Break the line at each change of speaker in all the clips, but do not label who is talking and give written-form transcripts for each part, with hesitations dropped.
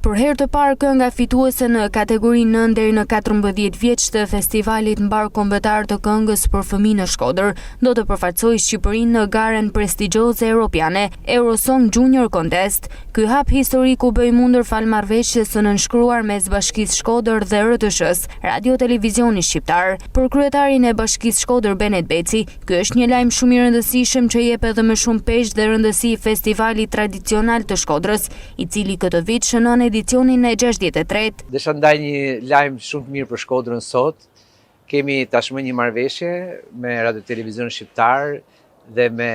Për herë të parë kënga fituese në kategorinë 9 deri në 14 vjeç të festivalit mbar kombëtar të këngës për fëmijë në Shkodër do të përfaqësojë Shqipërinë në garen prestigjioze europiane Eurosong Junior Contest. Ky hap historik u bë i mundur fal marrëveshjes së nënshkruar mes Bashkisë Shkodër dhe RTS-s, Radio Televizioni Shqiptar. Për kryetarin e Bashkisë Shkodër Benet Beci, ky është një lajm shumë i rëndësishëm që jep edhe më shumë peshë dhe rëndësi festivalit tradicional të Shkodrës, i cili këtë vit shënon edicionin e 63.
Desha ndaj një lajm shumë të mirë për Shkodrën sot. Kemi tashmë një marrëveshje me Radio Televizion Shqiptar dhe me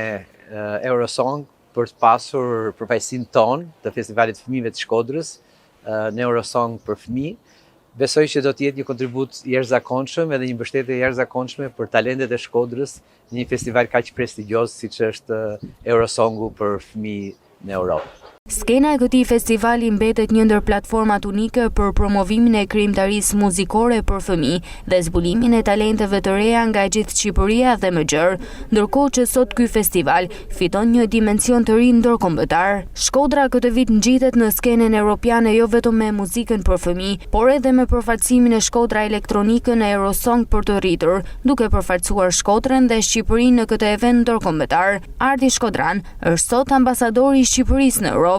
Eurosong për të pasur përfaqësinë tonë të festivalit fëmijëve të Shkodrës në Eurosong për fëmijë. Besoj që do të jetë një kontribut i jashtëzakonshëm edhe një mbështetje e jashtëzakonshme për talentet e Shkodrës në një festival kaq prestigjioz siç është Eurosongu për fëmijë në Europë.
Skena e këtij festivali mbetet një ndër platformat unike për promovimin e krijimtarisë muzikore për fëmijë dhe zbulimin e talenteve të reja nga gjithë Shqipëria dhe më gjerë, ndërkohë që sot ky festival fiton një dimension të ri ndërkombëtar. Shkodra këtë vit ngjitet në skenën europiane jo vetëm me muzikën për fëmijë, por edhe me përfaqësimin e Shkodra elektronikën e Eurosong për të rritur, duke përfaqësuar Shkodrën dhe Shqipërinë në këtë event ndërkombëtar. Ardi Shkodran është sot ambasadori i Shqipërisë në Europë.